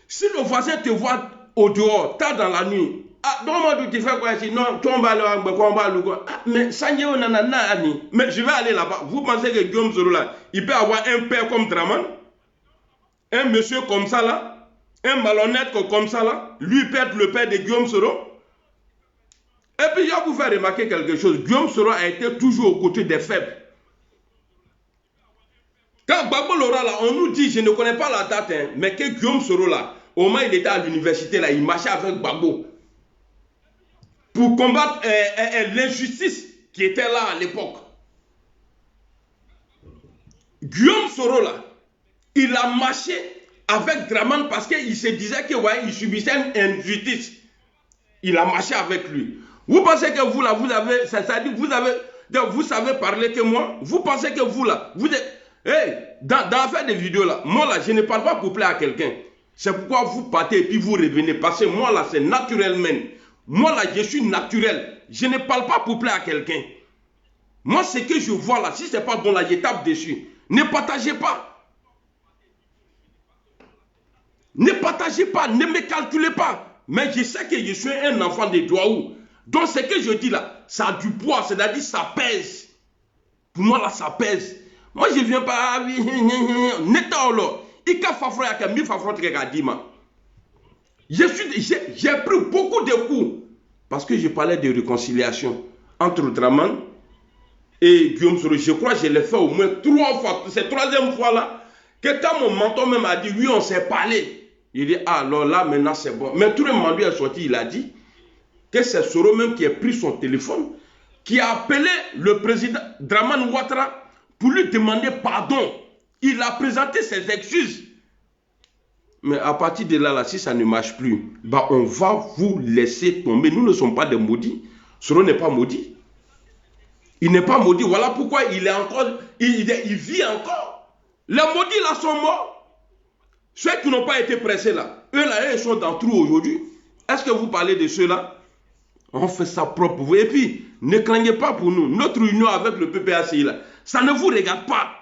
Si le voisin te voit au dehors, tard dans la nuit, donc tu fais quoi ici? Non, tu vas aller mais ça y est, mais je vais aller là-bas. Vous pensez que Guillaume Soro là, il peut avoir un père comme Draman? Un monsieur comme ça là? Un malhonnête comme ça là? Lui peut être le père de Guillaume Soro? Et puis je vais vous faire remarquer quelque chose. Guillaume Soro a été toujours aux côtés des faibles. Quand Gbagbo Laurent là, on nous dit, je ne connais pas la date, hein, mais que Guillaume Soro là, au moins il était à l'université là, il marchait avec Gbagbo pour combattre l'injustice qui était là à l'époque. Guillaume Soro là, il a marché avec Draman parce qu'il se disait que ouais, il subissait une injustice. Il a marché avec lui. Vous pensez que vous là, vous avez, c'est-à-dire vous savez parler que moi? Vous pensez que vous là, vous êtes, hey, dans l'affaire des vidéos là, moi là, je ne parle pas pour plaire à quelqu'un. C'est pourquoi vous partez et puis vous revenez. Parce que moi là, c'est naturellement. Moi là, je suis naturel. Je ne parle pas pour plaire à quelqu'un. Moi, ce que je vois là, si ce n'est pas bon là, je tape dessus. Ne partagez pas. Ne partagez pas, ne me calculez pas. Mais je sais que je suis un enfant de Douaou. Donc ce que je dis là, ça a du poids, c'est-à-dire ça pèse. Pour moi là, ça pèse. Moi, je ne viens pas... J'ai pris beaucoup de coups parce que je parlais de réconciliation entre Draman et Guillaume Soro. Je crois que je l'ai fait au moins 3 fois. C'est la 3e fois là que quand mon mentor même a dit oui, on s'est parlé. Il dit ah, alors là maintenant c'est bon. Mais tout le monde lui est sorti, il a dit que c'est Soro même qui a pris son téléphone, qui a appelé le président Draman Ouattara pour lui demander pardon. Il a présenté ses excuses. Mais à partir de là, si ça ne marche plus, bah on va vous laisser tomber. Nous ne sommes pas des maudits. Soro n'est pas maudit. Il n'est pas maudit. Voilà pourquoi il est encore, il vit encore. Les maudits là sont morts. Ceux qui n'ont pas été pressés là, eux là, ils sont dans le trou aujourd'hui. Est-ce que vous parlez de ceux-là? On fait ça propre. Et puis, ne craignez pas pour nous. Notre union avec le PPACI là, ça ne vous regarde pas.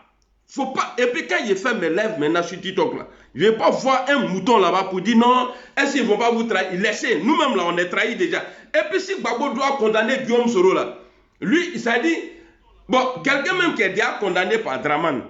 Faut pas. Et puis quand j'ai fait mes lèvres maintenant sur TikTok là, je ne vais pas voir un mouton là-bas pour dire non, est-ce qu'ils ne vont pas vous trahir? Laissez, nous-mêmes là, on est trahis déjà. Et puis si Gbagbo doit condamner Guillaume Soro là, lui, il s'est dit, bon, quelqu'un même qui est déjà condamné par Draman,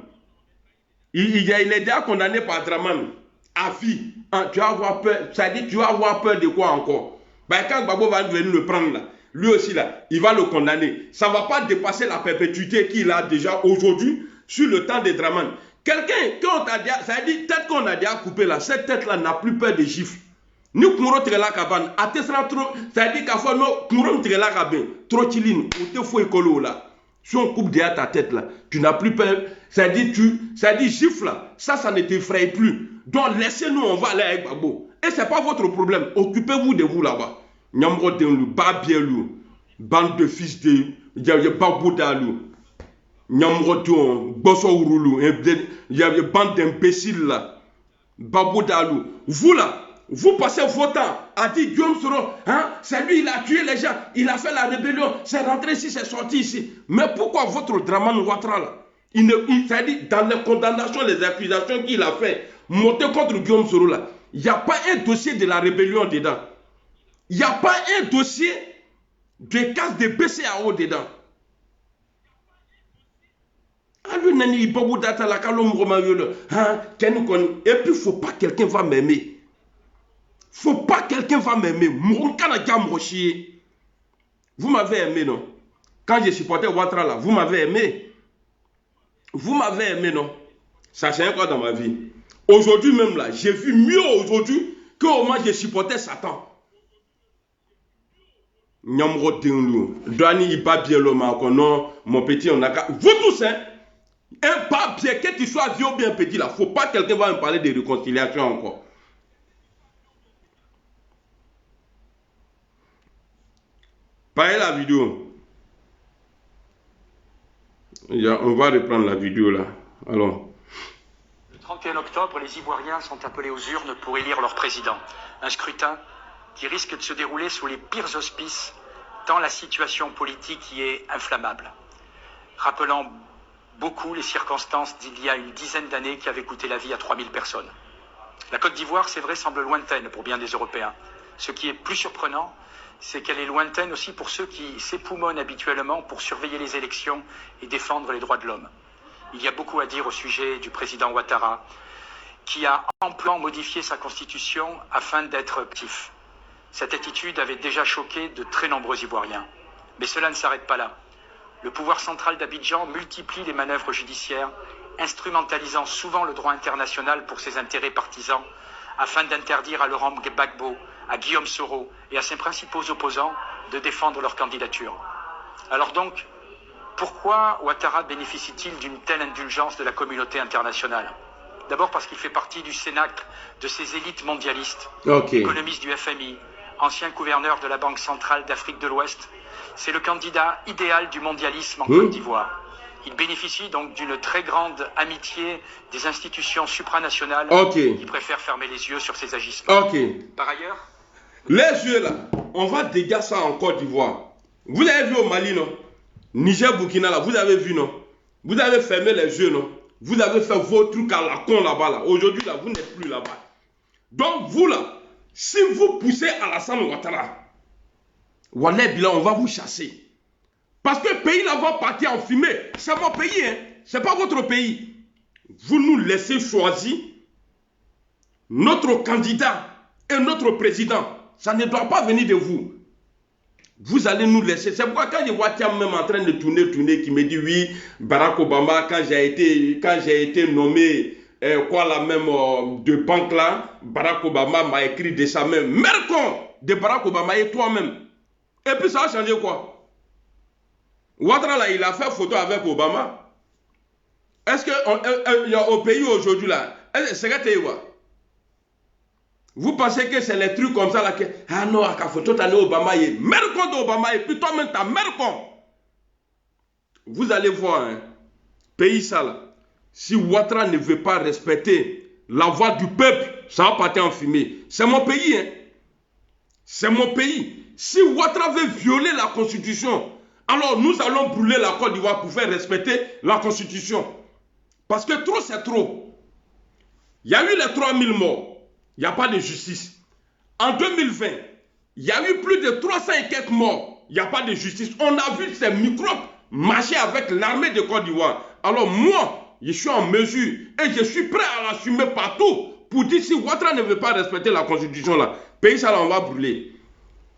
il est déjà condamné par Draman à vie. Hein, tu vas avoir peur, ça dit, tu vas avoir peur de quoi encore? Ben, quand Gbagbo va venir le prendre là, lui aussi là, il va le condamner. Ça ne va pas dépasser la perpétuité qu'il a déjà aujourd'hui sur le temps de Draman. Quelqu'un, quand on t'a dit, ça dit, tête qu'on a déjà coupé là, cette tête-là n'a plus peur de gifles. Nous, Koumoro Trela Kaban, à Tessera trop, ça dit qu'à fois, non, Koumoro Trela Kaban, trop chiline, ou te faut écolo là. Si on coupe derrière ta tête là, tu n'as plus peur. Ça dit, gifle là, ça ne t'effraie plus. Donc, laissez-nous, on va aller avec Gbagbo. Et ce n'est pas votre problème. Occupez-vous de vous là-bas. Nyamro Denlou, Babielou, bande de fils de Babou Dalou. Nyamroton, Bosso Roulou, il y a une bande d'imbéciles là. Babou Dalou. Vous là, vous passez vos temps à dire Guillaume Soro, hein, c'est lui, il a tué les gens, il a fait la rébellion, c'est rentré ici, c'est sorti ici. Mais pourquoi votre Draman Ouattara là, il s'est dit dans les condamnations, les accusations qu'il a fait, monter contre Guillaume Soro là, il n'y a pas un dossier de la rébellion dedans. Il n'y a pas un dossier de casse de BCAO dedans. Et puis, il ne faut pas quelqu'un va m'aimer. Faut pas quelqu'un va m'aimer. Vous m'avez aimé, non? Quand j'ai supporté Ouattara là, vous m'avez aimé. Vous m'avez aimé, non? Ça c'est quoi dans ma vie? Aujourd'hui même là, j'ai vu mieux aujourd'hui que au moins j'ai supporté Satan. Nyamro Tinglou, Douani Iba Bieloma, non, mon petit, on a qu'à. Vous tous, hein? Un papier, que tu sois vieux ou bien petit là, faut pas quelqu'un va me parler de réconciliation encore. Parlez la vidéo. On va reprendre la vidéo là. Alors. Le 31 octobre, les Ivoiriens sont appelés aux urnes pour élire leur président. Un scrutin qui risque de se dérouler sous les pires auspices, tant la situation politique y est inflammable. Rappelant beaucoup les circonstances d'il y a une dizaine d'années qui avaient coûté la vie à 3000 personnes. La Côte d'Ivoire, c'est vrai, semble lointaine pour bien des Européens. Ce qui est plus surprenant, c'est qu'elle est lointaine aussi pour ceux qui s'époumonnent habituellement pour surveiller les élections et défendre les droits de l'homme. Il y a beaucoup à dire au sujet du président Ouattara, qui a amplement modifié sa constitution afin d'être actif. Cette attitude avait déjà choqué de très nombreux Ivoiriens. Mais cela ne s'arrête pas là. Le pouvoir central d'Abidjan multiplie les manœuvres judiciaires, instrumentalisant souvent le droit international pour ses intérêts partisans, afin d'interdire à Laurent Gbagbo, à Guillaume Soro et à ses principaux opposants de défendre leur candidature. Alors donc, pourquoi Ouattara bénéficie-t-il d'une telle indulgence de la communauté internationale? D'abord parce qu'il fait partie du cénacle de ces élites mondialistes, économiste du FMI, ancien gouverneur de la Banque centrale d'Afrique de l'Ouest. C'est le candidat idéal du mondialisme en Côte d'Ivoire. Il bénéficie donc d'une très grande amitié des institutions supranationales qui préfèrent fermer les yeux sur ses agissements. Par ailleurs, les yeux là, on va dégager ça en Côte d'Ivoire. Vous avez vu au Mali, non? Niger, Burkina, là, vous avez vu, non? Vous avez fermé les yeux, non? Vous avez fait vos trucs à la con là-bas, là. Aujourd'hui, là, vous n'êtes plus là-bas. Donc, vous, là, si vous poussez Alassane Ouattara, Wallah Bila, on va vous chasser. Parce que le pays là va partir en fumée. C'est mon pays, hein. C'est pas votre pays. Vous nous laissez choisir notre candidat et notre président. Ça ne doit pas venir de vous. Vous allez nous laisser. C'est pourquoi quand je vois Thiam même en train de tourner, qui me dit oui, Barack Obama, quand j'ai été nommé de banque là, Barack Obama m'a écrit de sa main. Mercon de Barack Obama et toi-même. Et puis ça a changé quoi? Ouattara là, il a fait photo avec Obama. Est-ce que au pays aujourd'hui là, c'est vous pensez que c'est les trucs comme ça là que ah non, à photo t'as Obama et mercon d'Obama et puis toi-même t'as mercon. Vous allez voir, hein, pays ça là, si Ouattara ne veut pas respecter la voix du peuple, ça va partir en fumée. C'est mon pays, hein. C'est mon pays. Si Ouattara veut violer la constitution, alors nous allons brûler la Côte d'Ivoire pour faire respecter la constitution. Parce que trop c'est trop. Il y a eu les 3000 morts. Il n'y a pas de justice. En 2020, il y a eu plus de 300 et quelques morts. Il n'y a pas de justice. On a vu ces microbes marcher avec l'armée de Côte d'Ivoire. Alors moi, je suis en mesure et je suis prêt à l'assumer partout pour dire si Ouattara ne veut pas respecter la constitution là, pays ça là, on va brûler.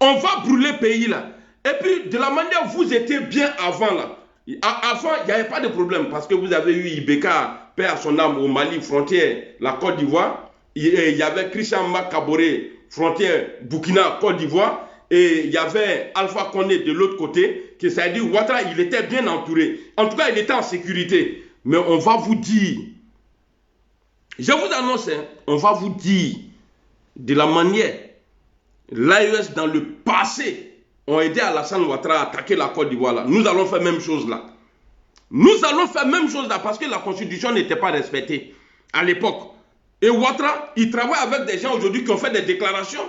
On va brûler le pays là. Et puis, de la manière où vous étiez bien avant là, avant, il n'y avait pas de problème parce que vous avez eu Ibeka, paix à son âme, au Mali, frontière, la Côte d'Ivoire. Il y avait Christian Makaboré, frontière Burkina, Côte d'Ivoire. Et il y avait Alpha Condé de l'autre côté, qui ça dit Ouattara, il était bien entouré. En tout cas, il était en sécurité. Mais on va vous dire, je vous annonce, hein, on va vous dire de la manière, l'AES dans le passé ont aidé Alassane Ouattara à attaquer la Côte d'Ivoire. Nous allons faire la même chose là. Nous allons faire la même chose là parce que la constitution n'était pas respectée à l'époque. Et Ouattara, il travaille avec des gens aujourd'hui qui ont fait des déclarations.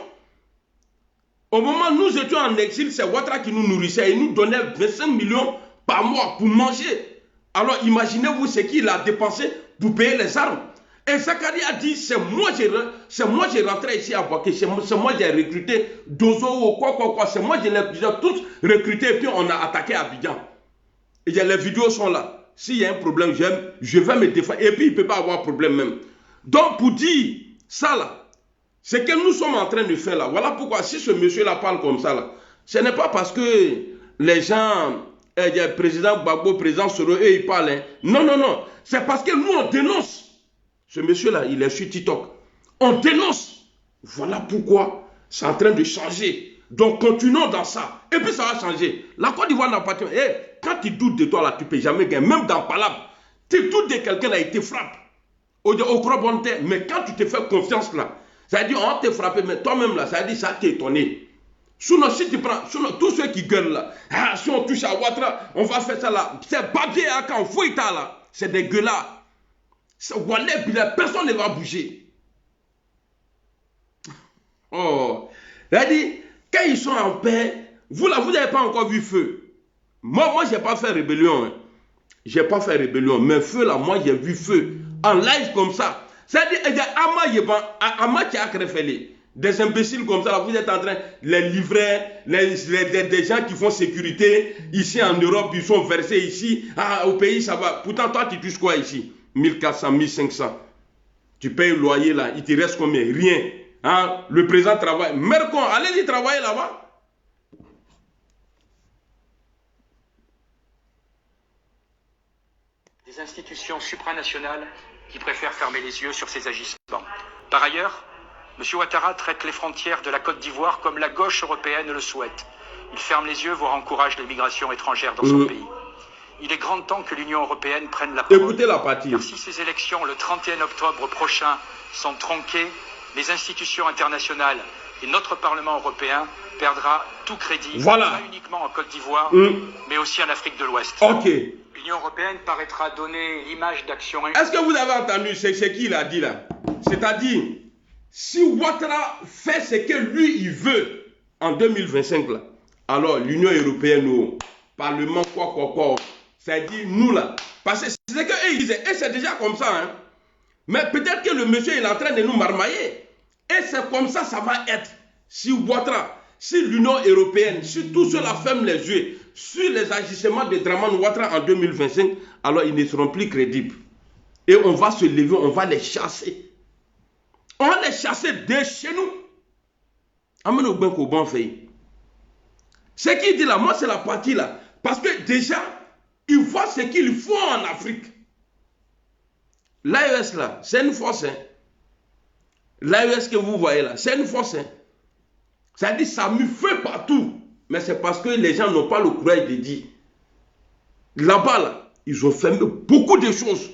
Au moment où nous étions en exil, c'est Ouattara qui nous nourrissait. Il nous donnait 25 millions par mois pour manger. Alors imaginez-vous ce qu'il a dépensé pour payer les armes. Et Zakari a dit, c'est moi j'ai rentré ici à Boaké, c'est moi j'ai recruté Dozo ou quoi. C'est moi j'ai tous recruté et puis on a attaqué Abidjan. Et les vidéos sont là. S'il y a un problème, je vais me défendre. Et puis il ne peut pas avoir de problème même. Donc pour dire ça là, ce que nous sommes en train de faire là, voilà pourquoi si ce monsieur là parle comme ça là, ce n'est pas parce que les gens, le président Gbagbo, président Soro, eux ils parlent. Hein. Non, c'est parce que nous on dénonce. Ce monsieur là, il est sur TikTok. On dénonce. Voilà pourquoi c'est en train de changer. Donc continuons dans ça. Et puis ça va changer. La Côte d'Ivoire n'a pas... quand tu doutes de toi là, tu ne peux jamais gagner. Même dans Palab, tu doutes de quelqu'un là, il te frappe. Au Crobonté, mais quand tu te fais confiance là, ça veut dire on te frappe, mais toi-même là, ça veut dire ça t'est étonné. Sinon, si tu prends, tous ceux qui gueulent là, ah, si on touche à Ouattara, on va faire ça là. C'est Babie Akan, Fouita là, c'est des gueulards. Personne ne va bouger. Oh, dit, quand ils sont en paix, vous là, vous n'avez pas encore vu feu. Moi, j'ai pas fait rébellion. Hein. J'ai pas fait rébellion, mais feu là, moi j'ai vu feu en live comme ça. C'est-à-dire, il y a Ama qui a créé. Des imbéciles comme ça, là, vous êtes en train de les livrer, des gens qui font sécurité, ici en Europe, ils sont versés ici, ah, au pays ça va. Pourtant, toi, tu touches quoi ici? 1400, 1500. Tu payes le loyer là, il te reste combien? Rien. Hein? Le président travaille. Mercon, allez-y travailler là-bas. Des institutions supranationales qui préfèrent fermer les yeux sur ces agissements. Par ailleurs, M. Ouattara traite les frontières de la Côte d'Ivoire comme la gauche européenne le souhaite. Il ferme les yeux, voire encourage l'immigration étrangère dans son pays. Il est grand temps que l'Union européenne prenne la parole. Écoutez la partie. Car si ces élections le 31 octobre prochain sont tronquées, les institutions internationales et notre Parlement européen perdra tout crédit, pas uniquement en Côte d'Ivoire, mais aussi en Afrique de l'Ouest. Ok. L'Union européenne paraîtra donner l'image d'action... Est-ce que vous avez entendu ce qu'il a dit là? C'est-à-dire, si Ouattara fait ce que lui, il veut en 2025, là, alors l'Union européenne, au Parlement, quoi, c'est-à-dire nous là, parce que c'est ce qu'eux disaient, et c'est déjà comme ça, hein. Mais peut-être que le monsieur il est en train de nous marmailler, et c'est comme ça, ça va être. Si Ouattara, si l'Union européenne, si tous ceux-là ferment les yeux sur les agissements de Dramane Ouattara en 2025, alors ils ne seront plus crédibles. Et on va se lever, on va les chasser. On va les chasser de chez nous. Amène au banc au bon fait. Ce qu'il dit là, moi c'est la partie là. Parce que déjà, ils voient ce qu'ils font en Afrique. L'AES là, c'est une force. Hein. L'AES que vous voyez là, c'est une force. Hein. Ça dit ça me fait partout. Mais c'est parce que les gens n'ont pas le courage de dire. Là-bas, là, ils ont fermé beaucoup de choses.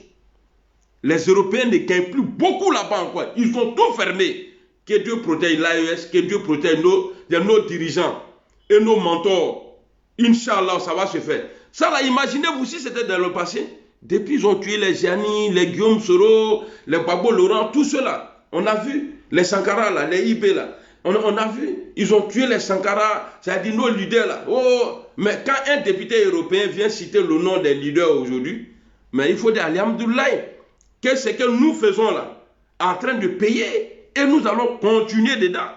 Les Européens ne gagnent plus beaucoup là-bas encore. Ils ont tout fermé. Que Dieu protège l'AES, que Dieu protège nos dirigeants et nos mentors. Inch'Allah, ça va se faire. Ça là, imaginez-vous si c'était dans le passé. Depuis, ils ont tué les Gianni, les Guillaume Soro, les Babo Laurent, tout cela. On a vu les Sankara, là, les IB là. On a vu, ils ont tué les Sankara, c'est-à-dire nos leaders là. Oh, mais quand un député européen vient citer le nom des leaders aujourd'hui, mais il faut dire alhamdoulilah, que ce que nous faisons là, en train de payer, et nous allons continuer dedans.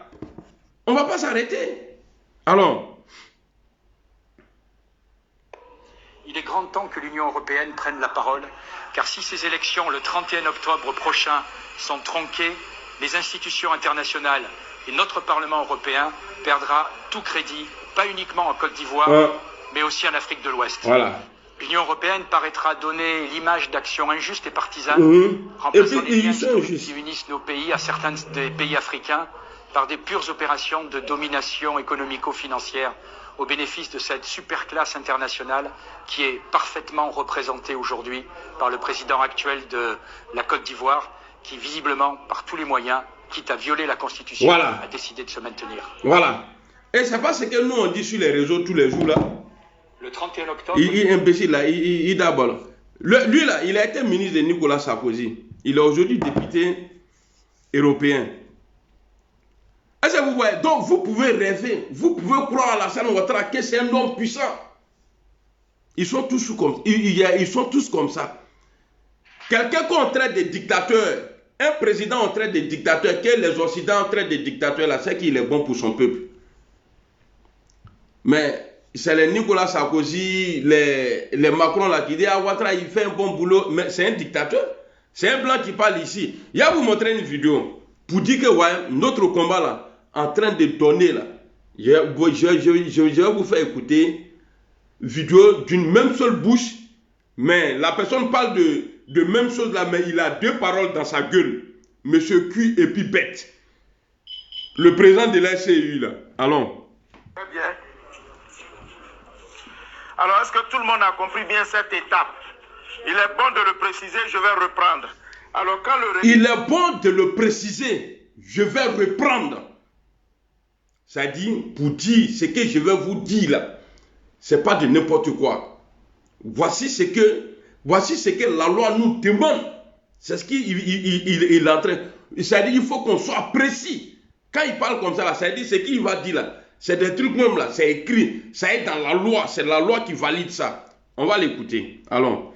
On ne va pas s'arrêter. Alors, il est grand temps que l'Union européenne prenne la parole, car si ces élections le 31 octobre prochain sont tronquées, les institutions internationales et notre Parlement européen perdra tout crédit, pas uniquement en Côte d'Ivoire, mais aussi en Afrique de l'Ouest. Voilà. L'Union européenne paraîtra donner l'image d'actions injustes et partisanes, remplaçant les liens qui unissent nos pays à certains des pays africains par des pures opérations de domination économico-financière au bénéfice de cette superclasse internationale qui est parfaitement représentée aujourd'hui par le président actuel de la Côte d'Ivoire, qui visiblement, par tous les moyens, quitte à violer la Constitution, a décidé de se maintenir. Voilà. Et c'est pas ce que nous on dit sur les réseaux tous les jours là. Le 31 octobre... Il est imbécile là, il d'abord. Lui là, il a été ministre de Nicolas Sarkozy. Il est aujourd'hui député européen. Est-ce que vous voyez? Donc vous pouvez rêver, vous pouvez croire à Alassane Ouattara que c'est un homme puissant. Ils sont tous comme ça. Quelqu'un qu'on traite de dictateur, un président on traite de dictateur, que les Occidentaux traitent de dictateur là, c'est qu'il est bon pour son peuple. Mais c'est les Nicolas Sarkozy, les Macron là qui disent ah Ouattara il fait un bon boulot, mais c'est un dictateur. C'est un blanc qui parle ici. Il y a vous montrer une vidéo pour dire que ouais, notre combat là, en train de donner là, je vais vous faire écouter vidéo d'une même seule bouche, mais la personne parle de même chose là, mais il a deux paroles dans sa gueule. Monsieur Q et puis bête. Le président de la CEU là. Allons. Très bien. Alors, est-ce que tout le monde a compris bien cette étape? Il est bon de le préciser, je vais reprendre. Alors, quand il est bon de le préciser, je vais reprendre. Ça dit, pour dire ce que je vais vous dire là, c'est pas de n'importe quoi. Voici ce que la loi nous demande. C'est ce qu'il est en train. Ça dit, il faut qu'on soit précis. Quand il parle comme ça, là, ça dit, ce qu'il va dire là, c'est des trucs même là, c'est écrit, ça est dans la loi, c'est la loi qui valide ça. On va l'écouter. Allons.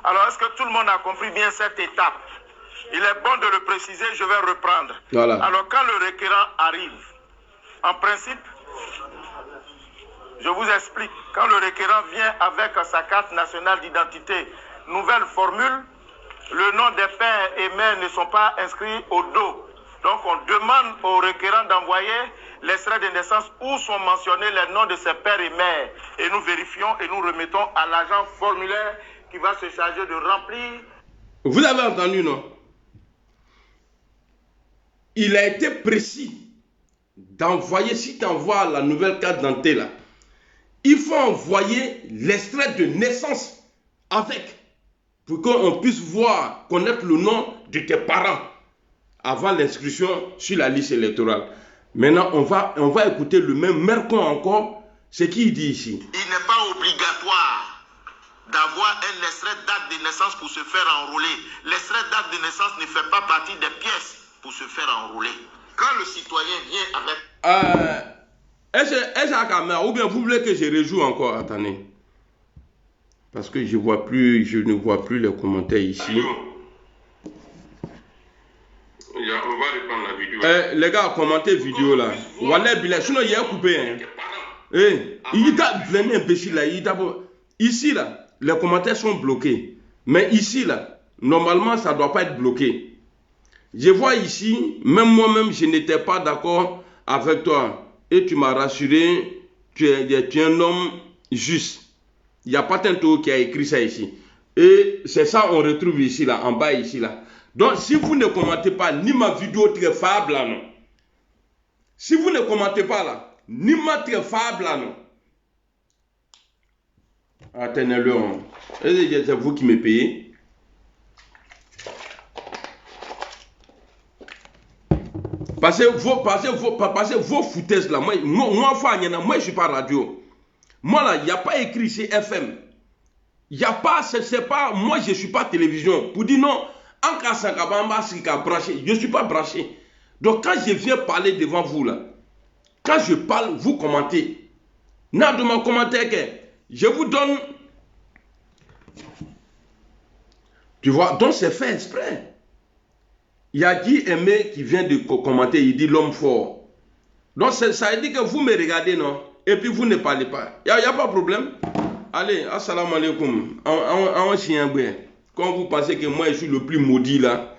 Alors, est-ce que tout le monde a compris bien cette étape? Il est bon de le préciser, je vais reprendre. Voilà. Alors, quand le requérant arrive, en principe, je vous explique, quand le requérant vient avec sa carte nationale d'identité, nouvelle formule, le nom des pères et mères ne sont pas inscrits au dos. Donc, on demande au requérant d'envoyer l'extrait de naissance où sont mentionnés les noms de ses pères et mères. Et nous vérifions et nous remettons à l'agent formulaire qui va se charger de remplir. Vous avez entendu, non? Il a été précis d'envoyer, si tu envoies la nouvelle carte d'identité là, il faut envoyer l'extrait de naissance avec, pour qu'on puisse voir, connaître le nom de tes parents avant l'inscription sur la liste électorale. Maintenant, on va écouter le même Mercon encore, ce qu'il dit ici. Il n'est pas obligatoire d'avoir un extrait date de naissance pour se faire enrôler. L'extrait date de naissance ne fait pas partie des pièces pour se faire enrôler. Quand le citoyen vient avec... Est-ce la caméra ou bien vous voulez que je rejoue encore? Attendez. Parce que je ne vois plus les commentaires ici. On va reprendre la vidéo. Les gars, commentez vidéo là. Wallah Bilal, sinon il y a coupé. Hein. Il a plein d'imbéciles là. Ici là, les commentaires sont bloqués. Mais ici là, normalement ça ne doit pas être bloqué. Je vois ici, même moi-même, je n'étais pas d'accord avec toi. Et tu m'as rassuré, tu es un homme juste. Il n'y a pas Tinto qui a écrit ça ici. Et c'est ça on retrouve ici, là, en bas ici, là. Donc, si vous ne commentez pas, ni ma vidéo très faible, là, non. Si vous ne commentez pas, là, ni ma très faible, là, non. Attendez-le. C'est vous qui me payez. Parce que vos foutaises là, moi je suis pas radio. Moi là, il n'y a pas écrit chez FM. Il n'y a pas, c'est pas, moi je suis pas télévision. Pour dire non, en cas de branché, je ne suis pas branché. Donc quand je viens parler devant vous là, quand je parle, vous commentez. N'a de mon commentaire que je vous donne. Tu vois, donc c'est fait exprès. Il y a Guy Aimé qui vient de commenter, il dit l'homme fort. Donc ça veut dire que vous me regardez, non? Et puis vous ne parlez pas. Il n'y a pas de problème. Allez, assalamu alaikum. Quand vous pensez que moi je suis le plus maudit là,